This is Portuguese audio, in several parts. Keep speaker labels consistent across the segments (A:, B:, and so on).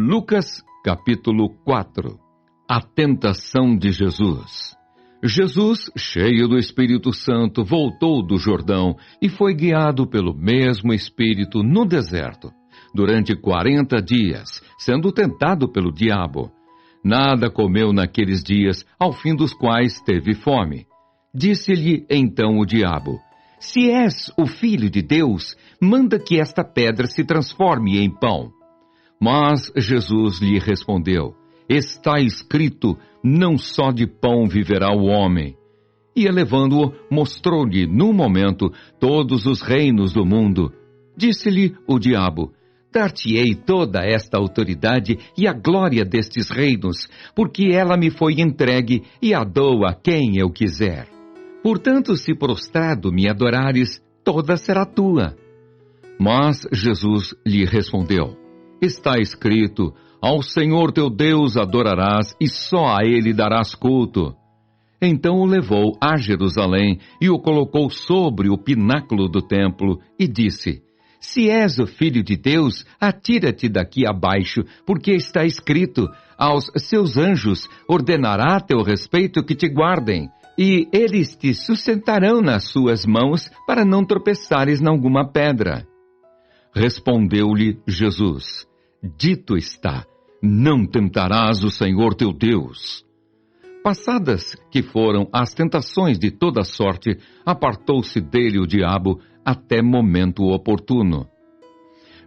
A: Lucas, capítulo 4. A tentação de Jesus. Jesus, cheio do Espírito Santo, voltou do Jordão e foi guiado pelo mesmo Espírito no deserto, durante 40 dias, sendo tentado pelo diabo. Nada comeu naqueles dias, ao fim dos quais teve fome. Disse-lhe então o diabo: Se és o Filho de Deus, manda que esta pedra se transforme em pão. Mas Jesus lhe respondeu: Está escrito, não só de pão viverá o homem. E elevando-o, mostrou-lhe, num momento, todos os reinos do mundo. Disse-lhe o diabo: Dar-te-ei toda esta autoridade e a glória destes reinos, porque ela me foi entregue e a dou a quem eu quiser. Portanto, se prostrado me adorares, toda será tua. Mas Jesus lhe respondeu: Está escrito, ao Senhor teu Deus adorarás e só a Ele darás culto. Então o levou a Jerusalém e o colocou sobre o pináculo do templo e disse: Se és o Filho de Deus, atira-te daqui abaixo, porque está escrito, aos seus anjos ordenará a teu respeito que te guardem, e eles te sustentarão nas suas mãos para não tropeçares em alguma pedra. Respondeu-lhe Jesus: Dito está, não tentarás o Senhor teu Deus. Passadas que foram as tentações de toda sorte, apartou-se dele o diabo até momento oportuno.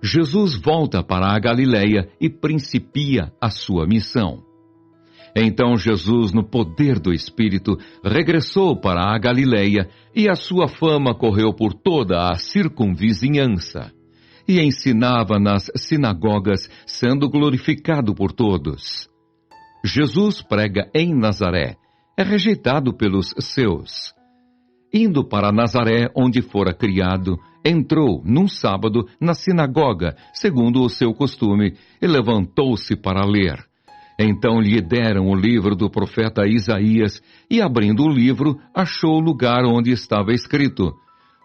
A: Jesus volta para a Galileia e principia a sua missão. Então Jesus, no poder do Espírito, regressou para a Galileia e a sua fama correu por toda a circunvizinhança. E ensinava nas sinagogas, sendo glorificado por todos. Jesus prega em Nazaré, é rejeitado pelos seus. Indo para Nazaré, onde fora criado, entrou, num sábado, na sinagoga, segundo o seu costume, e levantou-se para ler. Então lhe deram o livro do profeta Isaías, e abrindo o livro, achou o lugar onde estava escrito: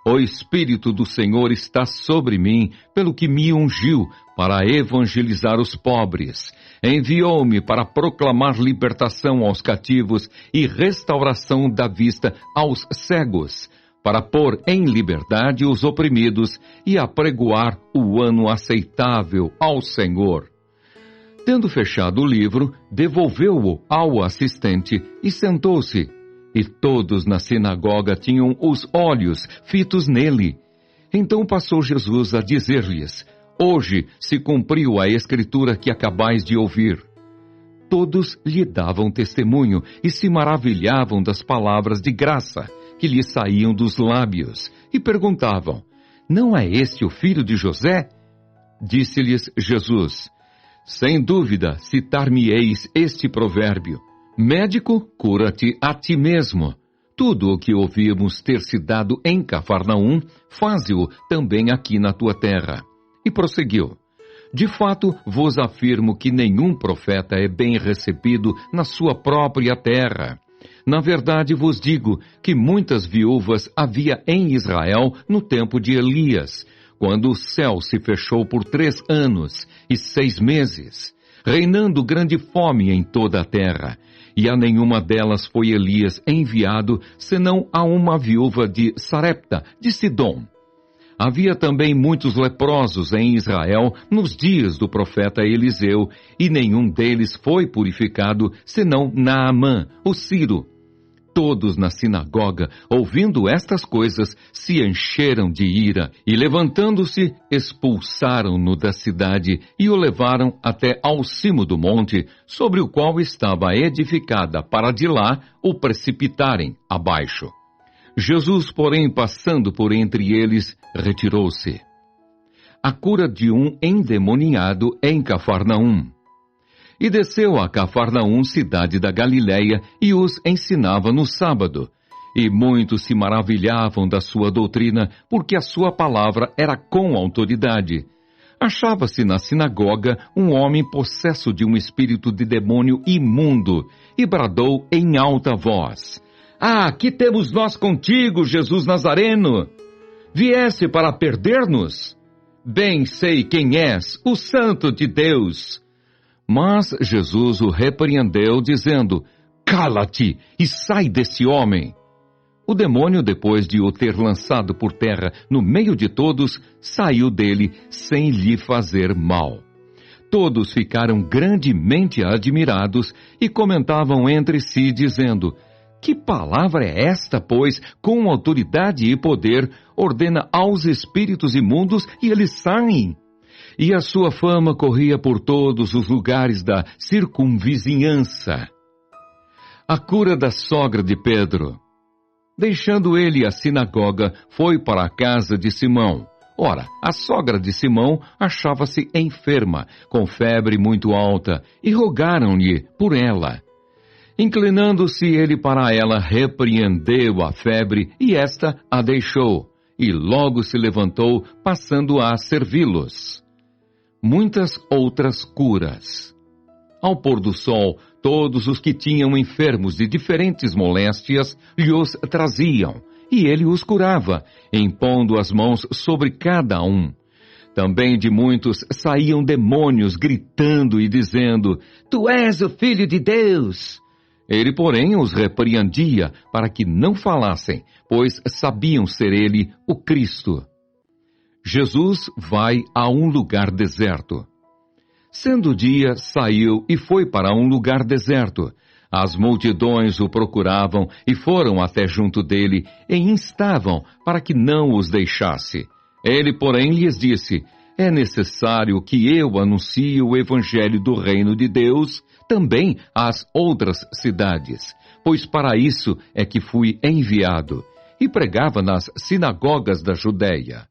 A: O Espírito do Senhor está sobre mim, pelo que me ungiu para evangelizar os pobres. Enviou-me para proclamar libertação aos cativos e restauração da vista aos cegos, para pôr em liberdade os oprimidos e apregoar o ano aceitável ao Senhor. Tendo fechado o livro, devolveu-o ao assistente e sentou-se. E todos na sinagoga tinham os olhos fitos nele. Então passou Jesus a dizer-lhes: Hoje se cumpriu a escritura que acabais de ouvir. Todos lhe davam testemunho e se maravilhavam das palavras de graça que lhe saíam dos lábios, e perguntavam: Não é este o filho de José? Disse-lhes Jesus: Sem dúvida citar-me-eis este provérbio: Médico, cura-te a ti mesmo. Tudo o que ouvimos ter se dado em Cafarnaum, faze-o também aqui na tua terra. E prosseguiu: De fato, vos afirmo que nenhum profeta é bem recebido na sua própria terra. Na verdade vos digo que muitas viúvas havia em Israel no tempo de Elias, quando o céu se fechou por 3 anos e 6 meses, reinando grande fome em toda a terra. E a nenhuma delas foi Elias enviado, senão a uma viúva de Sarepta, de Sidom. Havia também muitos leprosos em Israel nos dias do profeta Eliseu, e nenhum deles foi purificado, senão Naamã, o Ciro. Todos na sinagoga, ouvindo estas coisas, se encheram de ira, e levantando-se, expulsaram-no da cidade e o levaram até ao cimo do monte, sobre o qual estava edificada, para de lá o precipitarem abaixo. Jesus, porém, passando por entre eles, retirou-se. A cura de um endemoniado em Cafarnaum. E desceu a Cafarnaum, cidade da Galileia, e os ensinava no sábado. E muitos se maravilhavam da sua doutrina, porque a sua palavra era com autoridade. Achava-se na sinagoga um homem possesso de um espírito de demônio imundo, e bradou em alta voz: Ah, que temos nós contigo, Jesus Nazareno? Vieste para perder-nos? Bem sei quem és, o Santo de Deus. Mas Jesus o repreendeu, dizendo: Cala-te e sai desse homem. O demônio, depois de o ter lançado por terra no meio de todos, saiu dele sem lhe fazer mal. Todos ficaram grandemente admirados e comentavam entre si, dizendo: Que palavra é esta, pois, com autoridade e poder, ordena aos espíritos imundos e eles saem? E a sua fama corria por todos os lugares da circunvizinhança. A cura da sogra de Pedro. Deixando ele a sinagoga, foi para a casa de Simão. Ora, a sogra de Simão achava-se enferma, com febre muito alta, e rogaram-lhe por ela. Inclinando-se ele para ela, repreendeu a febre, e esta a deixou, e logo se levantou, passando a servi-los. Muitas outras curas. Ao pôr do sol, todos os que tinham enfermos de diferentes moléstias lhos traziam, e ele os curava, impondo as mãos sobre cada um. Também de muitos saíam demônios, gritando e dizendo: Tu és o Filho de Deus! Ele, porém, os repreendia para que não falassem, pois sabiam ser ele o Cristo. Jesus vai a um lugar deserto. Sendo dia, saiu e foi para um lugar deserto. As multidões o procuravam e foram até junto dele e instavam para que não os deixasse. Ele, porém, lhes disse: É necessário que eu anuncie o evangelho do reino de Deus também às outras cidades, pois para isso é que fui enviado. E pregava nas sinagogas da Judéia.